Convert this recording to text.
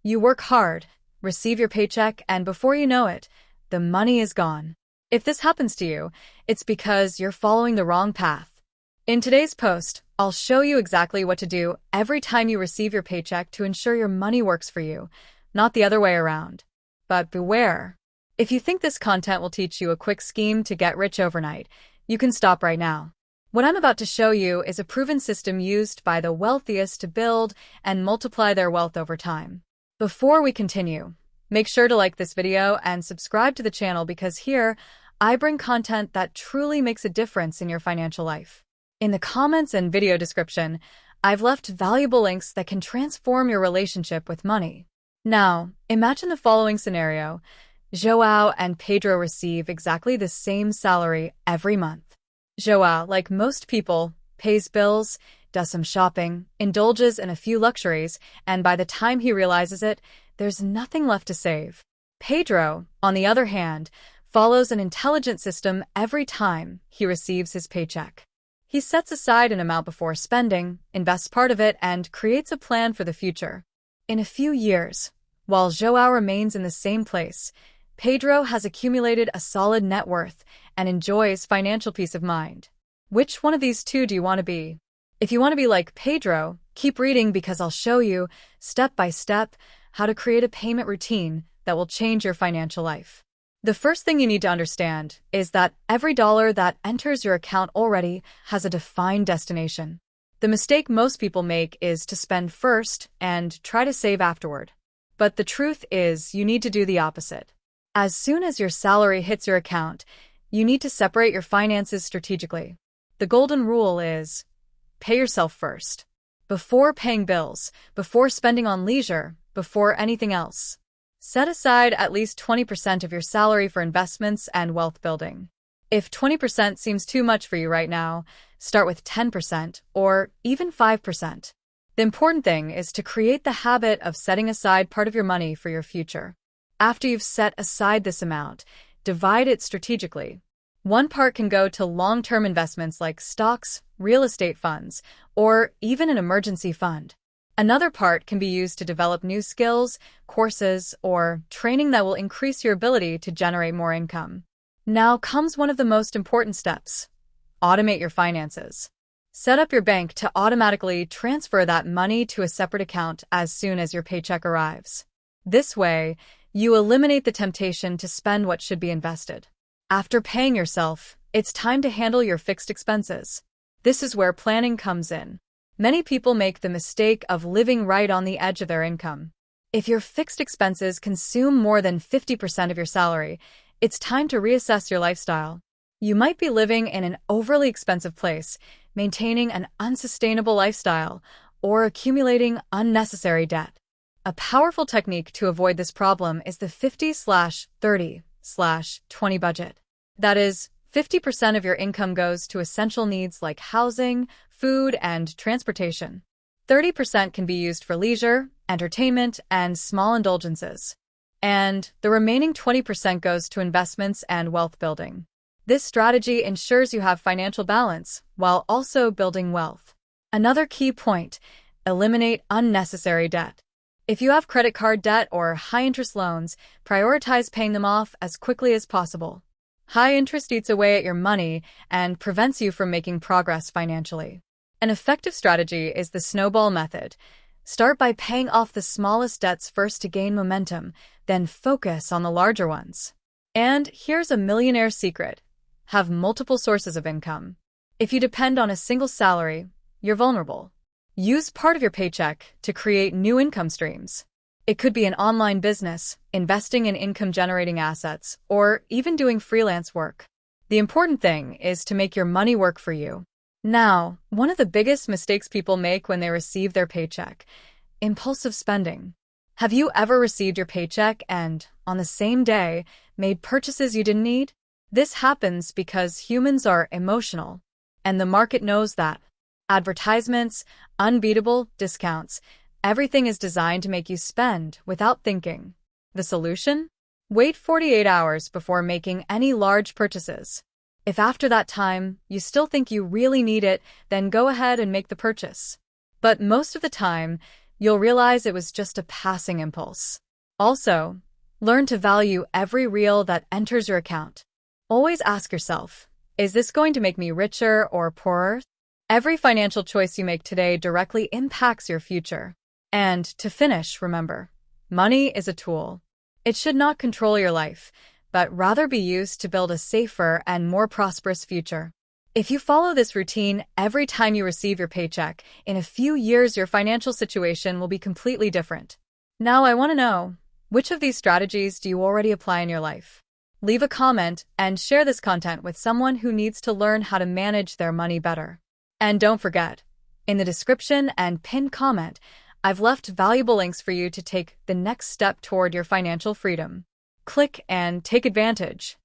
You work hard, receive your paycheck, and before you know it, the money is gone. If this happens to you, it's because you're following the wrong path. In today's post, I'll show you exactly what to do every time you receive your paycheck to ensure your money works for you, not the other way around. But beware. If you think this content will teach you a quick scheme to get rich overnight, you can stop right now. What I'm about to show you is a proven system used by the wealthiest to build and multiply their wealth over time. Before we continue, make sure to like this video and subscribe to the channel because here, I bring content that truly makes a difference in your financial life. In the comments and video description, I've left valuable links that can transform your relationship with money. Now, imagine the following scenario. Joao and Pedro receive exactly the same salary every month. Joao, like most people, pays bills, does some shopping, indulges in a few luxuries, and by the time he realizes it, there's nothing left to save. Pedro, on the other hand, follows an intelligent system every time he receives his paycheck. He sets aside an amount before spending, invests part of it, and creates a plan for the future. In a few years, while Joao remains in the same place, Pedro has accumulated a solid net worth and enjoys financial peace of mind. Which one of these two do you want to be? If you want to be like Pedro, keep reading because I'll show you, step by step, how to create a payment routine that will change your financial life. The first thing you need to understand is that every dollar that enters your account already has a defined destination. The mistake most people make is to spend first and try to save afterward. But the truth is, you need to do the opposite. As soon as your salary hits your account, you need to separate your finances strategically. The golden rule is, pay yourself first. Before paying bills, before spending on leisure, before anything else. Set aside at least 20% of your salary for investments and wealth building. If 20% seems too much for you right now, start with 10% or even 5%. The important thing is to create the habit of setting aside part of your money for your future. After you've set aside this amount, divide it strategically. One part can go to long-term investments like stocks, real estate funds, or even an emergency fund. Another part can be used to develop new skills, courses, or training that will increase your ability to generate more income. Now comes one of the most important steps. Automate your finances. Set up your bank to automatically transfer that money to a separate account as soon as your paycheck arrives. This way, you eliminate the temptation to spend what should be invested. After paying yourself, it's time to handle your fixed expenses. This is where planning comes in. Many people make the mistake of living right on the edge of their income. If your fixed expenses consume more than 50% of your salary, it's time to reassess your lifestyle. You might be living in an overly expensive place, maintaining an unsustainable lifestyle, or accumulating unnecessary debt. A powerful technique to avoid this problem is the 50/30/20 budget. That is, 50% of your income goes to essential needs like housing, food, and transportation. 30% can be used for leisure, entertainment, and small indulgences. And the remaining 20% goes to investments and wealth building. This strategy ensures you have financial balance while also building wealth. Another key point, eliminate unnecessary debt. If you have credit card debt or high-interest loans, prioritize paying them off as quickly as possible. High interest eats away at your money and prevents you from making progress financially. An effective strategy is the snowball method. Start by paying off the smallest debts first to gain momentum, then focus on the larger ones. And here's a millionaire secret. Have multiple sources of income. If you depend on a single salary, you're vulnerable. Use part of your paycheck to create new income streams. It could be an online business, investing in income-generating assets, or even doing freelance work. The important thing is to make your money work for you. Now, one of the biggest mistakes people make when they receive their paycheck: impulsive spending. Have you ever received your paycheck and, on the same day, made purchases you didn't need? This happens because humans are emotional, and the market knows that. Advertisements, unbeatable discounts, everything is designed to make you spend without thinking. The solution? Wait 48 hours before making any large purchases. If after that time you still think you really need it, then go ahead and make the purchase. But most of the time, you'll realize it was just a passing impulse. Also, learn to value every real that enters your account. Always ask yourself, is this going to make me richer or poorer? Every financial choice you make today directly impacts your future. And to finish, remember, money is a tool. It should not control your life, but rather be used to build a safer and more prosperous future. If you follow this routine every time you receive your paycheck, in a few years your financial situation will be completely different. Now I want to know, which of these strategies do you already apply in your life? Leave a comment and share this content with someone who needs to learn how to manage their money better. And don't forget, in the description and pinned comment, I've left valuable links for you to take the next step toward your financial freedom. Click and take advantage.